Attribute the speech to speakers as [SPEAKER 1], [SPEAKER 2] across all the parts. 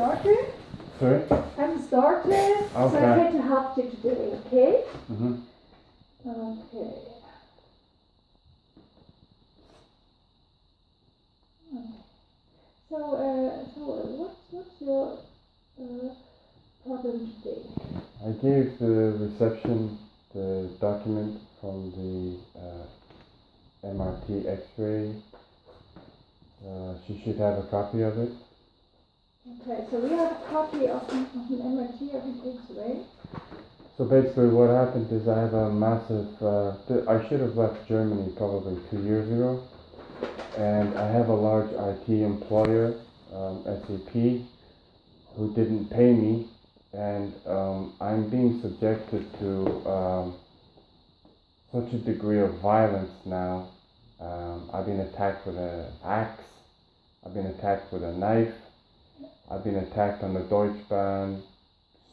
[SPEAKER 1] starten.
[SPEAKER 2] Sorry?
[SPEAKER 1] I'm starten.
[SPEAKER 2] Okay.
[SPEAKER 1] So I get to help you today, okay?
[SPEAKER 2] Mm-hmm.
[SPEAKER 1] Okay. So what's your problem today?
[SPEAKER 2] I gave the reception the document from the MRT X-ray. She should have a copy of it.
[SPEAKER 1] Okay, so we have a copy of an MRT of an X-ray.
[SPEAKER 2] So basically what happened is I have a massive, I should have left Germany probably 2 years ago. And I have a large IT employer, SAP, who didn't pay me. And I'm being subjected to such a degree of violence now. I've been attacked with an axe. I've been attacked with a knife. I've been attacked on the Deutschbahn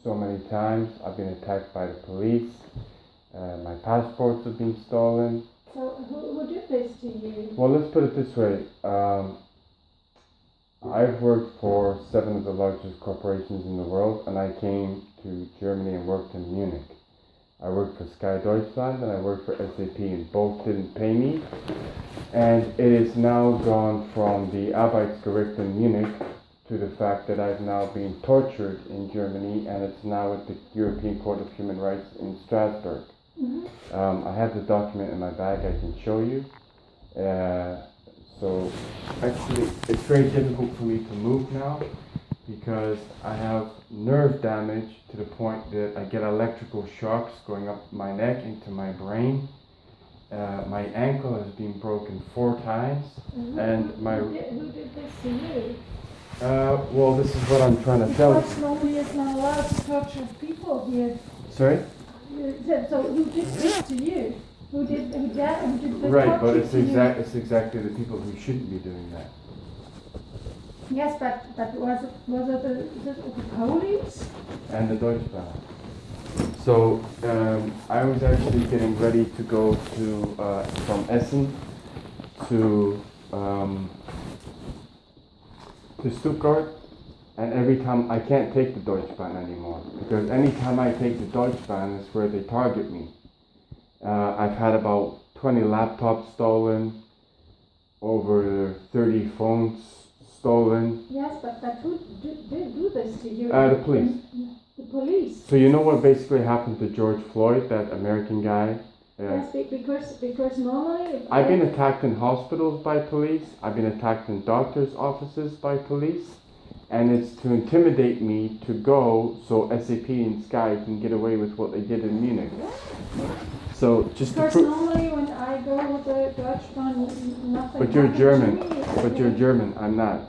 [SPEAKER 2] so many times. I've been attacked by the police. My passports have been stolen.
[SPEAKER 1] So who did this to you?
[SPEAKER 2] Well, let's put it this way. I've worked for 7 of the largest corporations in the world, and I came to Germany and worked in Munich. I worked for Sky Deutschland and I worked for SAP, and both didn't pay me. And it is now gone from the Arbeitsgericht in Munich to the fact that I've now been tortured in Germany, and it's now at the European Court of Human Rights in Strasbourg.
[SPEAKER 1] Mm-hmm.
[SPEAKER 2] I have the document in my bag, I can show you. So actually it's very difficult for me to move now because I have nerve damage to the point that I get electrical shocks going up my neck into my brain. My ankle has been broken 4 times. And
[SPEAKER 1] who did this to you?
[SPEAKER 2] Well, this is what I'm trying to tell you.
[SPEAKER 1] Because normally it's not allowed to torture people here.
[SPEAKER 2] Sorry?
[SPEAKER 1] So who did this to you? Who did the
[SPEAKER 2] Right, but
[SPEAKER 1] torture
[SPEAKER 2] it's
[SPEAKER 1] to you?
[SPEAKER 2] it's exactly the people who shouldn't be doing that.
[SPEAKER 1] Yes, but was it the police?
[SPEAKER 2] And the Deutschbahn. So I was actually getting ready to go to from Essen to Stuttgart, and every time I can't take the Deutschbahn anymore because anytime I take the Deutschbahn is where they target me. I've had about 20 laptops stolen, over 30 phones stolen.
[SPEAKER 1] Yes, but who did do this to you?
[SPEAKER 2] The police.
[SPEAKER 1] The police.
[SPEAKER 2] So you know what basically happened to George Floyd, that American guy?
[SPEAKER 1] Yes, because normally...
[SPEAKER 2] I've been attacked in hospitals by police. I've been attacked in doctors' offices by police. And it's to intimidate me to go so SAP and Sky can get away with what they did in Munich. So just
[SPEAKER 1] because
[SPEAKER 2] to
[SPEAKER 1] normally when I go with the Deutschbahn, nothing.
[SPEAKER 2] But you're German.
[SPEAKER 1] To me.
[SPEAKER 2] But you're German. I'm not.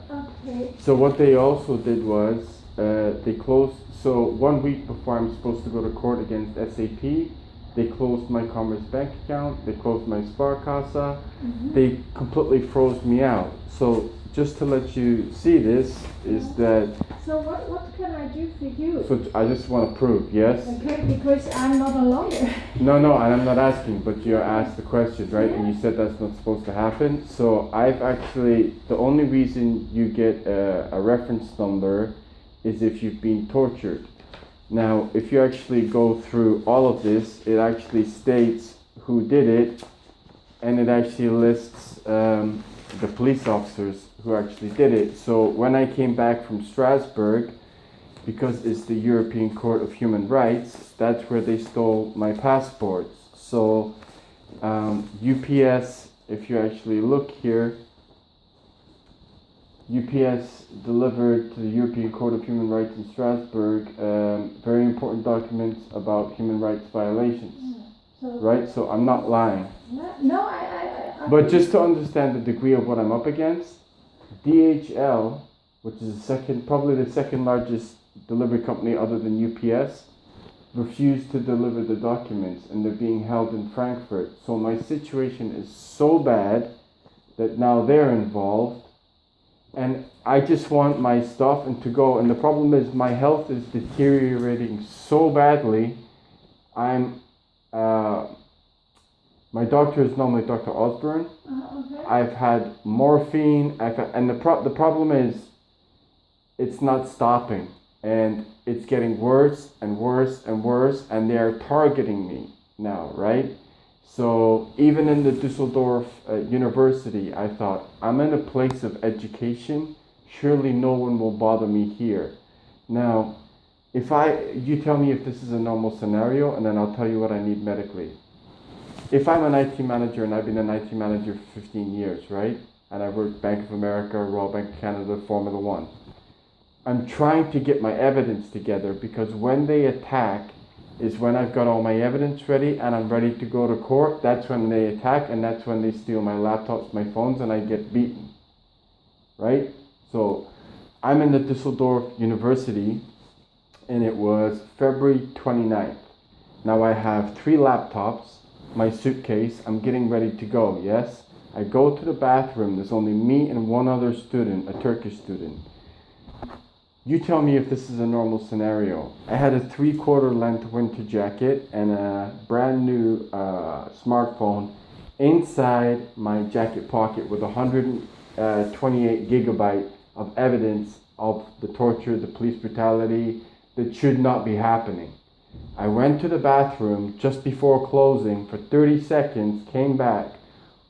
[SPEAKER 1] Okay.
[SPEAKER 2] So what they also did was they closed. So 1 week before I'm supposed to go to court against SAP, they closed my Commerce bank account. They closed my Sparkasse.
[SPEAKER 1] Mm-hmm.
[SPEAKER 2] They completely froze me out. So just to let you see this is that.
[SPEAKER 1] So what can I do for you?
[SPEAKER 2] So I just want to prove, yes.
[SPEAKER 1] Okay, because I'm not a lawyer.
[SPEAKER 2] No, and I'm not asking, but you asked the question, right? And you said that's not supposed to happen. So I've actually, the only reason you get a reference number is if you've been tortured. Now, if you actually go through all of this, it actually states who did it, and it actually lists the police officers who actually did it. So when I came back from Strasbourg, because it's the European Court of Human Rights, that's where they stole my passports. So UPS, if you actually look here, UPS delivered to the European Court of Human Rights in Strasbourg very important documents about human rights violations. Right? So I'm not lying.
[SPEAKER 1] No, I
[SPEAKER 2] But just to understand the degree of what I'm up against, DHL, which is probably the second largest delivery company other than UPS, refused to deliver the documents, and they're being held in Frankfurt. So my situation is so bad that now they're involved, and I just want my stuff and to go. And the problem is my health is deteriorating so badly. My doctor is normally Dr. Osborne.
[SPEAKER 1] Okay.
[SPEAKER 2] I've had morphine. And the problem is, it's not stopping. And it's getting worse and worse and worse, and they're targeting me now, right? So even in the Düsseldorf University, I thought, I'm in a place of education, surely no one will bother me here. Now, you tell me if this is a normal scenario, and then I'll tell you what I need medically. If I'm an IT manager, and I've been an IT manager for 15 years, right? And I've worked Bank of America, Royal Bank of Canada, Formula One. I'm trying to get my evidence together, because when they attack is when I've got all my evidence ready and I'm ready to go to court. That's when they attack, and that's when they steal my laptops, my phones, and I get beaten, right? So I'm in the Düsseldorf University, and it was February 29th. Now I have 3 laptops, my suitcase, I'm getting ready to go, yes? I go to the bathroom, there's only me and one other student, a Turkish student. You tell me if this is a normal scenario. I had a 3/4 length winter jacket and a brand new smartphone inside my jacket pocket with 128 gigabyte of evidence of the torture, the police brutality that should not be happening. I went to the bathroom just before closing for 30 seconds, came back.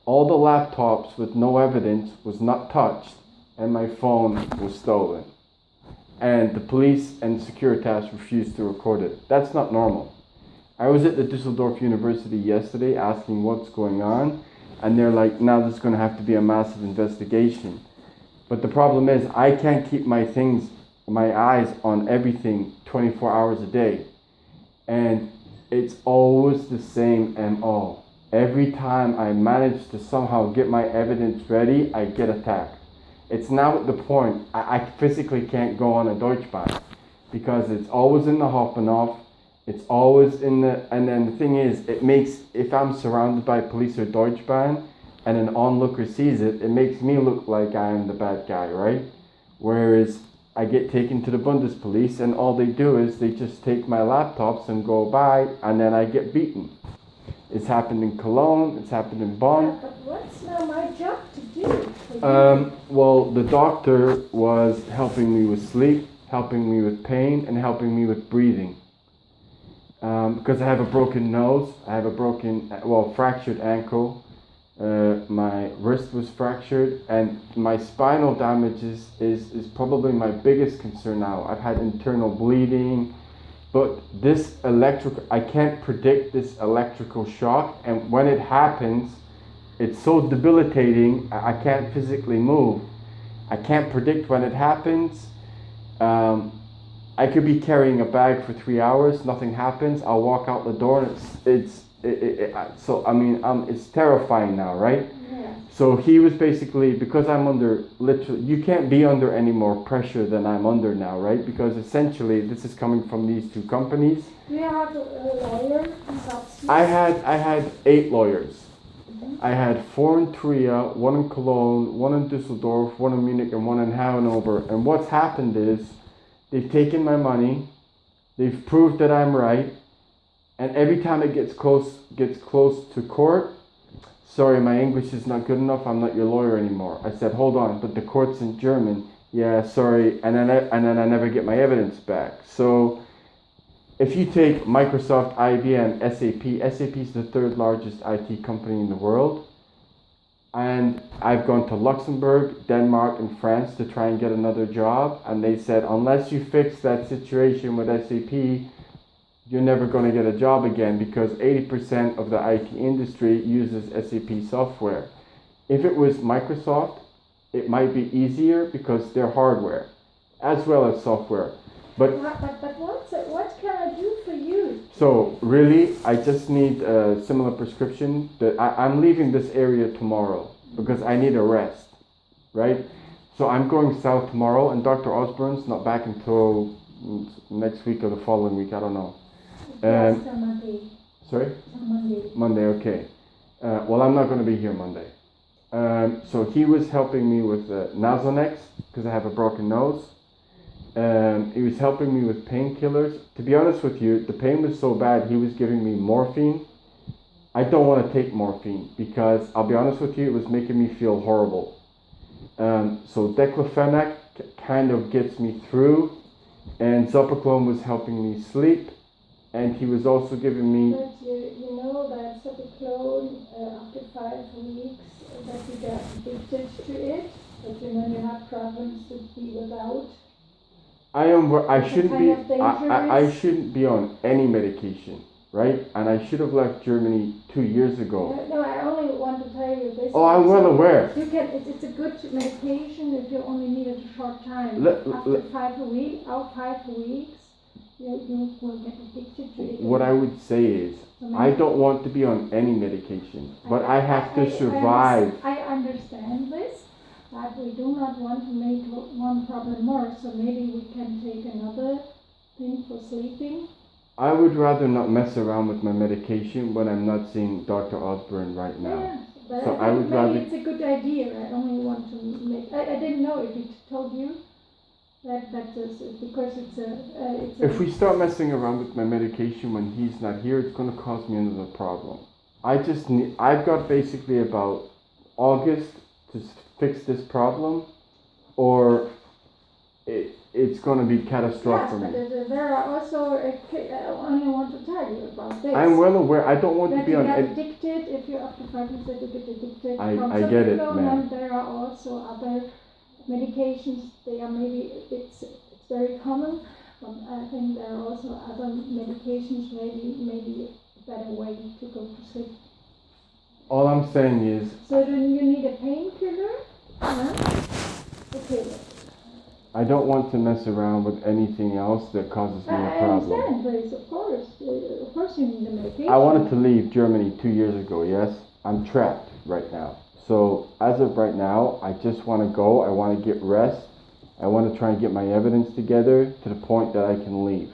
[SPEAKER 2] All the laptops with no evidence was not touched, and my phone was stolen. And the police and Securitas refused to record it. That's not normal. I was at the Düsseldorf University yesterday asking what's going on, and they're like, now there's going to have to be a massive investigation. But the problem is, I can't keep my eyes on everything 24 hours a day. And it's always the same MO. Every time I manage to somehow get my evidence ready, I get attacked. It's now at the point I physically can't go on a Deutschbahn, because it's always in the Hauptbahnhof, it's always in the, and then the thing is, it makes, if I'm surrounded by police or Deutschbahn and an onlooker sees it, it makes me look like I am the bad guy, right? Whereas I get taken to the Bundespolice and all they do is they just take my laptops and go by, and then I get beaten. It's happened in Cologne, it's happened in Bonn.
[SPEAKER 1] Yeah, but what's now my job to do for you?
[SPEAKER 2] Well, the doctor was helping me with sleep, helping me with pain, and helping me with breathing. Because I have a broken nose, I have a fractured ankle, my wrist was fractured, and my spinal damage is probably my biggest concern now. I've had internal bleeding, but I can't predict this electrical shock, and when it happens, it's so debilitating, I can't physically move. I can't predict when it happens. I could be carrying a bag for 3 hours, nothing happens, I'll walk out the door, and it's terrifying now, right?
[SPEAKER 1] Yeah.
[SPEAKER 2] So he was basically, because I'm under, literally, you can't be under any more pressure than I'm under now, right? Because essentially, this is coming from these 2 companies.
[SPEAKER 1] Do you have a lawyer in Salzburg?
[SPEAKER 2] I had 8 lawyers.
[SPEAKER 1] Mm-hmm.
[SPEAKER 2] I had 4 in Trier, 1 in Cologne, 1 in Düsseldorf, 1 in Munich, and 1 in Hanover. And what's happened is, they've taken my money, they've proved that I'm right, and every time it gets close to court, sorry, my English is not good enough, I'm not your lawyer anymore. I said, hold on, but the court's in German. Yeah, sorry, and then I never get my evidence back. So if you take Microsoft, IBM, SAP is the 3rd largest IT company in the world. And I've gone to Luxembourg, Denmark, and France to try and get another job. And they said, unless you fix that situation with SAP, you're never going to get a job again, because 80% of the IT industry uses SAP software. If it was Microsoft, it might be easier because they're hardware as well as software. But
[SPEAKER 1] what can I do for you?
[SPEAKER 2] So really, I just need a similar prescription. I'm leaving this area tomorrow because I need a rest, right? So I'm going south tomorrow, and Dr. Osborne's not back until next week or the following week, I don't know.
[SPEAKER 1] Yes, on Monday.
[SPEAKER 2] Sorry?
[SPEAKER 1] On Monday.
[SPEAKER 2] Monday, okay. Well, I'm not going to be here Monday. So he was helping me with Nasonex because I have a broken nose. He was helping me with painkillers. To be honest with you, the pain was so bad, he was giving me morphine. I don't want to take morphine because, I'll be honest with you, it was making me feel horrible. So diclofenac kind of gets me through, and Zopiclone was helping me sleep, and he was also giving me.
[SPEAKER 1] But you know that Zopiclone, after 5 weeks, that you get addicted to it, that you have problems to be without.
[SPEAKER 2] I shouldn't be. I
[SPEAKER 1] dangerous.
[SPEAKER 2] shouldn't be on any medication, right? And I should have left Germany 2 years ago.
[SPEAKER 1] No, I only want to tell you this.
[SPEAKER 2] Oh, I'm well aware.
[SPEAKER 1] You can. It's a good medication if you only need it a short time. After 5 weeks, you will get addicted to it.
[SPEAKER 2] What I would say is, I don't want to be on any medication, but I have to survive.
[SPEAKER 1] I understand this. But we do not want to make one problem more, so maybe we can take another thing for sleeping.
[SPEAKER 2] I would rather not mess around with my medication when I'm not seeing Dr. Osborne right now.
[SPEAKER 1] Yeah, but
[SPEAKER 2] So
[SPEAKER 1] I
[SPEAKER 2] would
[SPEAKER 1] maybe
[SPEAKER 2] rather.
[SPEAKER 1] it's a good idea. I only want to make. I didn't know if it told you that is because it's a.
[SPEAKER 2] If we start messing around with my medication when he's not here, it's going to cause me another problem. I've got basically about August to fix this problem, or it's going to be catastrophic for me.
[SPEAKER 1] But there are also, I only want to tell you about this.
[SPEAKER 2] I'm well aware. I don't want to be on.
[SPEAKER 1] That you get addicted, if you after 5 years that you get addicted.
[SPEAKER 2] I get it, man.
[SPEAKER 1] There are also other medications, they are maybe, it's very common. I think there are also other medications, maybe a better way to go to sleep.
[SPEAKER 2] All I'm saying is.
[SPEAKER 1] So then you need a painkiller? Okay.
[SPEAKER 2] I don't want to mess around with anything else that causes me a problem.
[SPEAKER 1] I understand this, of course. Of course you need a medication.
[SPEAKER 2] I wanted to leave Germany 2 years ago, yes? I'm trapped right now. So as of right now, I just want to go. I want to get rest. I want to try and get my evidence together to the point that I can leave.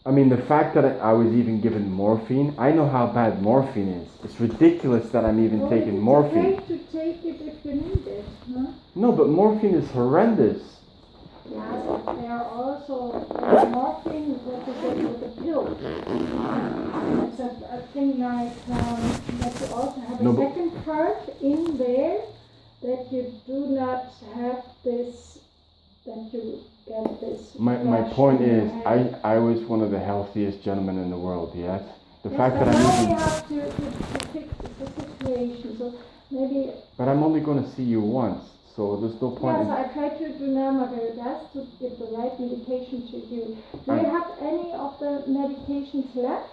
[SPEAKER 2] I mean, the fact that I was even given morphine, I know how bad morphine is. It's ridiculous that I'm even taking morphine.
[SPEAKER 1] It's okay to take it if you need it, huh?
[SPEAKER 2] No, but morphine is horrendous.
[SPEAKER 1] Yeah, but there are also morphine that you get with a pill. It's a thing like that you also have a second part in there that you do not have this, that you get this.
[SPEAKER 2] My point is, I was one of the healthiest gentlemen in the world, yes? The fact that I'm
[SPEAKER 1] now we have to fix the situation, so maybe.
[SPEAKER 2] But I'm only going to see you once, so there's no point.
[SPEAKER 1] Yes, I try to do now my very best to give the right medication to you. Do you have any of the medications left?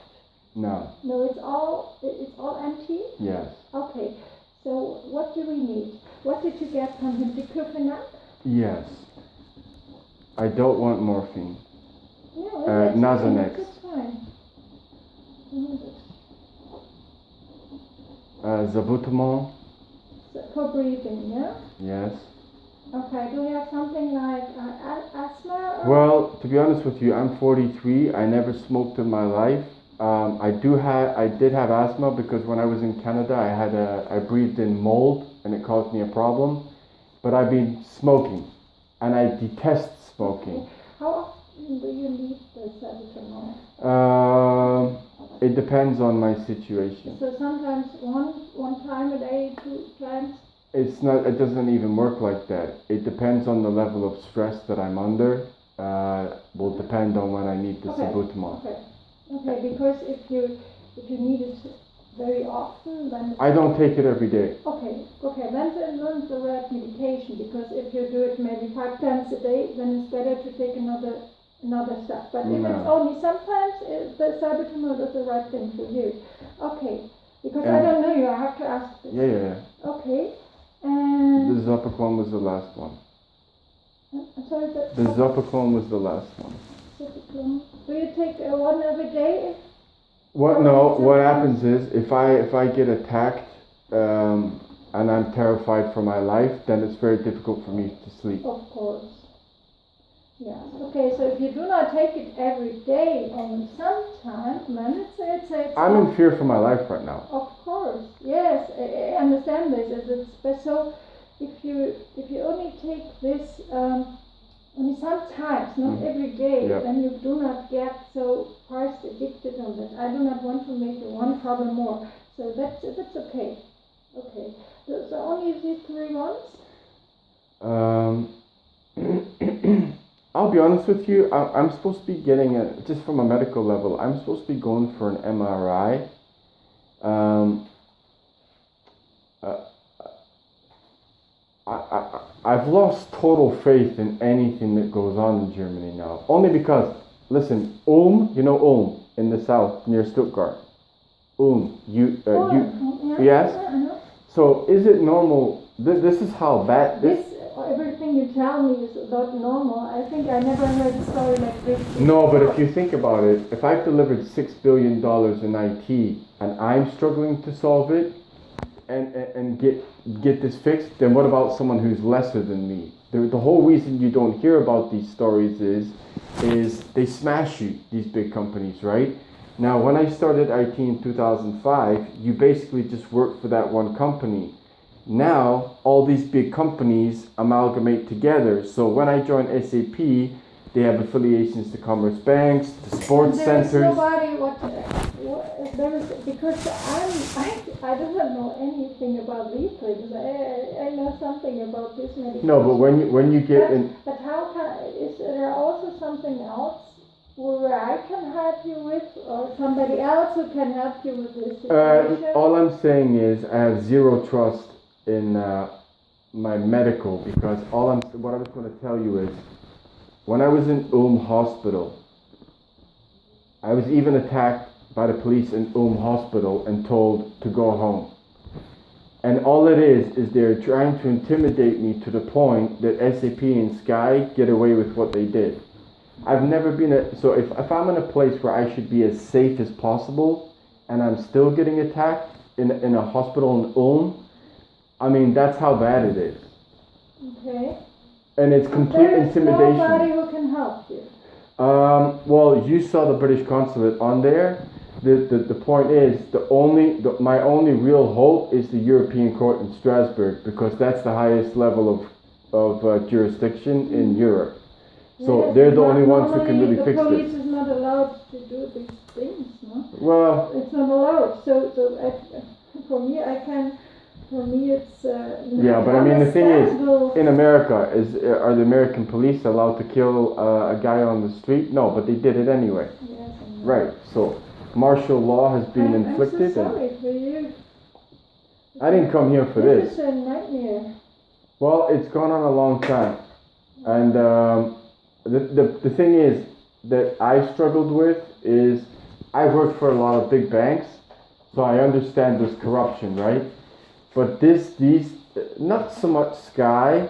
[SPEAKER 2] No.
[SPEAKER 1] No, it's all empty?
[SPEAKER 2] Yes.
[SPEAKER 1] Okay. So what do we need? What did you get from him? Diclofenac?
[SPEAKER 2] Yes. I don't want morphine.
[SPEAKER 1] Yeah,
[SPEAKER 2] Nasonex.
[SPEAKER 1] That's fine.
[SPEAKER 2] Zabutamol.
[SPEAKER 1] For breathing, yeah?
[SPEAKER 2] Yes.
[SPEAKER 1] Okay, do you have something like asthma?
[SPEAKER 2] Well, to be honest with you, I'm 43. I never smoked in my life. I did have asthma because when I was in Canada, I breathed in mold and it caused me a problem. But I've been smoking, and I detest smoking.
[SPEAKER 1] Okay. How often do you need the salbutamol?
[SPEAKER 2] It depends on my situation.
[SPEAKER 1] So sometimes one time a day, 2 times?
[SPEAKER 2] It doesn't even work like that. It depends on the level of stress that I'm under. Will depend on when I need the salbutamol.
[SPEAKER 1] Okay, because if you need it very often, then
[SPEAKER 2] I don't take it every day.
[SPEAKER 1] Okay, then it's the right medication, because if you do it maybe 5 times a day, then it's better to take another stuff. But if it's only sometimes, the salbutamol is the right thing for you. Okay, because I don't know you, I have to ask this.
[SPEAKER 2] Yeah.
[SPEAKER 1] Okay, and
[SPEAKER 2] the Zopiclone was the last one.
[SPEAKER 1] I'm sorry,
[SPEAKER 2] the Zopiclone was the last one.
[SPEAKER 1] Zopiclone. Do you take one every day?
[SPEAKER 2] What happens is if I get attacked and I'm terrified for my life, then it's very difficult for me to sleep.
[SPEAKER 1] Of course. Yeah. Okay, so if you do not take it every day, only sometimes, then it's
[SPEAKER 2] I'm in fear for my life right now.
[SPEAKER 1] Of course. Yes, I understand this. But so if you only take this Only sometimes, not every day,
[SPEAKER 2] Yeah.
[SPEAKER 1] when you do not get so price addicted on that. I do not want to make one problem more. So that's okay. Okay. So only these three ones?
[SPEAKER 2] I'll be honest with you, I'm supposed to be getting just from a medical level, I'm supposed to be going for an MRI. Uh, I've lost total faith in anything that goes on in Germany now. Only because, listen, Ulm, you know Ulm, in the south, near Stuttgart. Ulm, yes? So is it normal, this is how bad
[SPEAKER 1] Everything you tell me is not normal. I think I never heard a story like this.
[SPEAKER 2] No, but if you think about it, if I've delivered $6 billion in IT and I'm struggling to solve it and get this fixed, then what about someone who's lesser than me? The whole reason you don't hear about these stories is they smash you, these big companies, right? Now, when I started IT in 2005, you basically just worked for that one company. Now, all these big companies amalgamate together. So when I joined SAP, they have affiliations to commerce banks, to sports centers.
[SPEAKER 1] There is nobody because I do not know anything about these things. I know something about this medication.
[SPEAKER 2] No, but when you get in.
[SPEAKER 1] But how is there also something else where I can help you with, or somebody else who can help you with this situation?
[SPEAKER 2] All I'm saying is I have zero trust in my medical, because what I was going to tell you is when I was in Ulm Hospital, I was even attacked by the police in Ulm Hospital and told to go home. And all it is they're trying to intimidate me to the point that SAP and Sky get away with what they did. I've never been so if I'm in a place where I should be as safe as possible and I'm still getting attacked in a hospital in Ulm, I mean, that's how bad it is.
[SPEAKER 1] Okay.
[SPEAKER 2] And it's complete intimidation.
[SPEAKER 1] There is nobody who can help you.
[SPEAKER 2] Well, you saw the British consulate on there. The point is, my only real hope is the European Court in Strasbourg, because that's the highest level of jurisdiction in Europe. So
[SPEAKER 1] yes,
[SPEAKER 2] they're the only ones who can really fix this.
[SPEAKER 1] The police is not allowed to do these things, no?
[SPEAKER 2] Well,
[SPEAKER 1] it's not allowed. So for me, it's
[SPEAKER 2] yeah, but I mean, the thing is, in America, are the American police allowed to kill a guy on the street? No, but they did it anyway.
[SPEAKER 1] Yes,
[SPEAKER 2] right. So martial law has been inflicted.
[SPEAKER 1] I'm so sorry for you.
[SPEAKER 2] I didn't come here for this.
[SPEAKER 1] This is a nightmare.
[SPEAKER 2] Well, it's gone on a long time, and the thing is that I've struggled with is I've worked for a lot of big banks, so I understand there's corruption, right? But these, not so much Sky,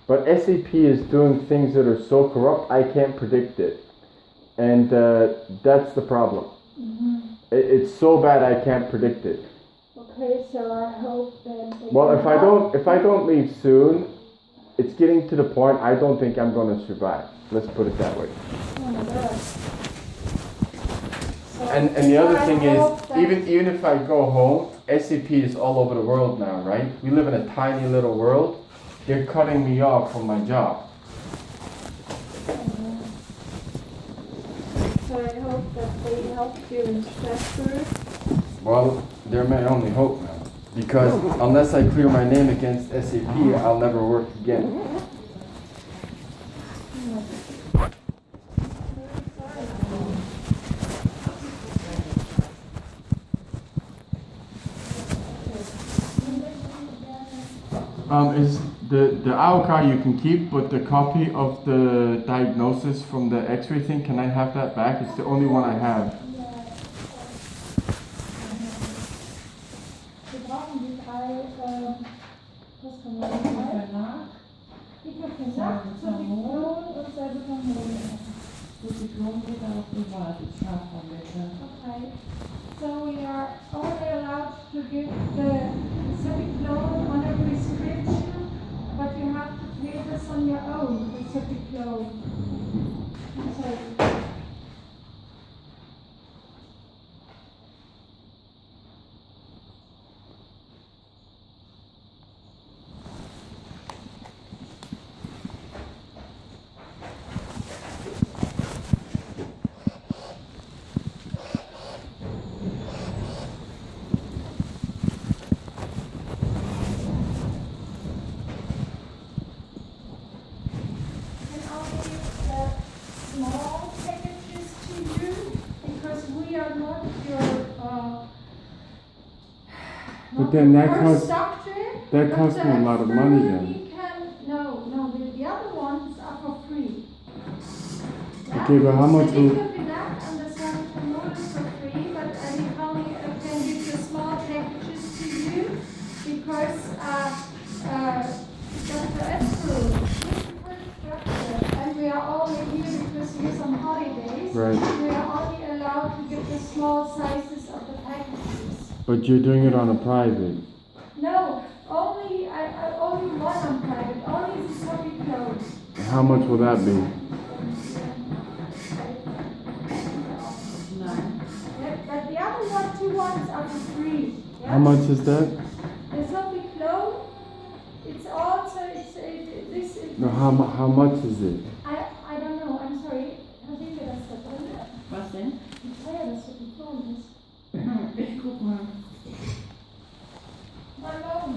[SPEAKER 2] but SAP is doing things that are so corrupt, I can't predict it. And that's the problem. Mm-hmm. It's so bad I can't predict it.
[SPEAKER 1] Okay, so I hope that...
[SPEAKER 2] Well, if I don't leave soon, it's getting to the point I don't think I'm going to survive. Let's put it that way.
[SPEAKER 1] Oh my God.
[SPEAKER 2] And the other thing is, even if I go home, SAP is all over the world now, right? We live in a tiny little world. They're cutting me off from my job.
[SPEAKER 1] So I hope that they help you in Strasbourg.
[SPEAKER 2] Well, they're my only hope now. Because unless I clear my name against SAP, I'll never work again. Is the AOK you can keep, but the copy of the diagnosis from the X-ray thing, can I have that back? It's the only one I have.
[SPEAKER 1] Okay. So we are only allowed to give the civic loan on a prescription, but you have to pay this on your own, the civic loan. So,
[SPEAKER 2] But then that
[SPEAKER 1] first
[SPEAKER 2] costs
[SPEAKER 1] doctor,
[SPEAKER 2] that costs me a lot of money then.
[SPEAKER 1] The other ones are for free. Yeah?
[SPEAKER 2] Okay, but how much
[SPEAKER 1] The
[SPEAKER 2] will...
[SPEAKER 1] Diclofenac and the Salbutamol is for free, but I only can give you small packages to you because Dr. Esper, and we are only here because he is on holidays.
[SPEAKER 2] Right.
[SPEAKER 1] We are only allowed to give the small sizes of the packages.
[SPEAKER 2] But you're doing it on a private.
[SPEAKER 1] No, only one on private, only the public clothes.
[SPEAKER 2] How much will that be?
[SPEAKER 1] Yeah, but the other two ones are for free. Yeah?
[SPEAKER 2] How much is that?
[SPEAKER 1] The public clothes, it's also,
[SPEAKER 2] No, how much is it?
[SPEAKER 1] I don't know, I'm sorry. How sehen wir das da drin?
[SPEAKER 3] Was denn?
[SPEAKER 1] Wie teuer das für die Ton ist.
[SPEAKER 3] Ich guck mal.
[SPEAKER 1] Mal morgen,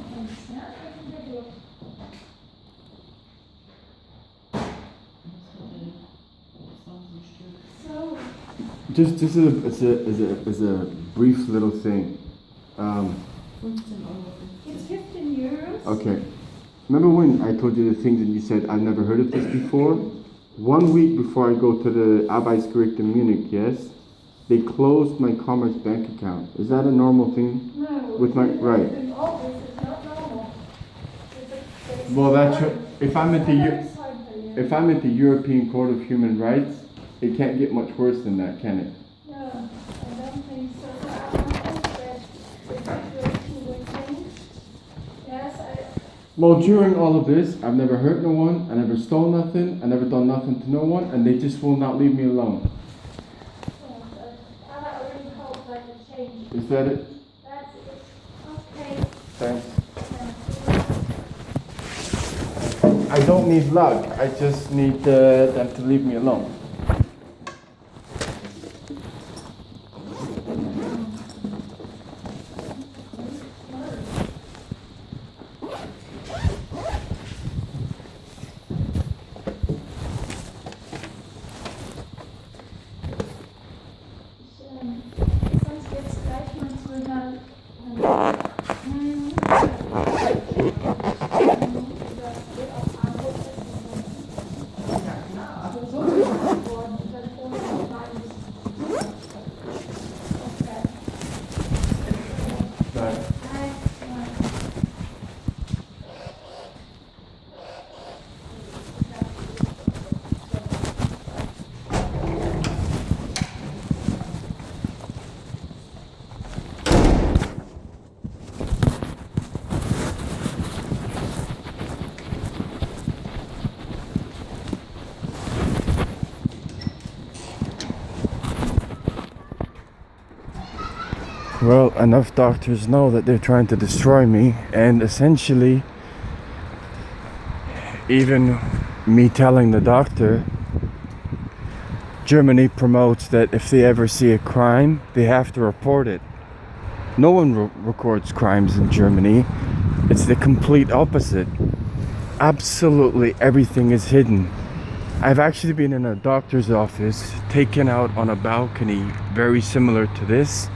[SPEAKER 1] ja? Das sind wir durch. So.
[SPEAKER 2] Just as a brief little thing.
[SPEAKER 3] 15 Euro.
[SPEAKER 1] It's 15 euros.
[SPEAKER 2] Okay. Remember when I told you the things and you said I've never heard of this before? 1 week before I go to the Arbeitsgericht in Munich, yes, they closed my Commerce bank account. Is that a normal thing?
[SPEAKER 1] No.
[SPEAKER 2] With my right.
[SPEAKER 1] In August, it's not normal.
[SPEAKER 2] Well, that's if I'm at the European Court of Human Rights, it can't get much worse than that, can it?
[SPEAKER 1] No, I don't think so. I hope that the situation will change. Yes,
[SPEAKER 2] Well, during all of this, I've never hurt no one, I never stole nothing, I never done nothing to no one, and they just will not leave me alone.
[SPEAKER 1] I really hope that it changes.
[SPEAKER 2] Is that it?
[SPEAKER 1] That's it. Okay.
[SPEAKER 2] Thanks. I don't need luck, I just need them to leave me alone.
[SPEAKER 1] Sonst jetzt gleich mal zu einer
[SPEAKER 2] Well, enough doctors know that they're trying to destroy me, and essentially, even me telling the doctor, Germany promotes that if they ever see a crime, they have to report it. No one records crimes in Germany. It's the complete opposite. Absolutely everything is hidden. I've actually been in a doctor's office, taken out on a balcony very similar to this.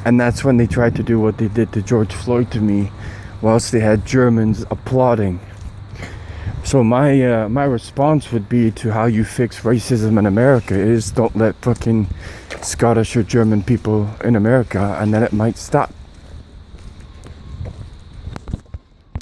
[SPEAKER 2] And that's when they tried to do what they did to George Floyd to me, whilst they had Germans applauding. So my response would be to how you fix racism in America is don't let fucking Scottish or German people in America, and then it might stop.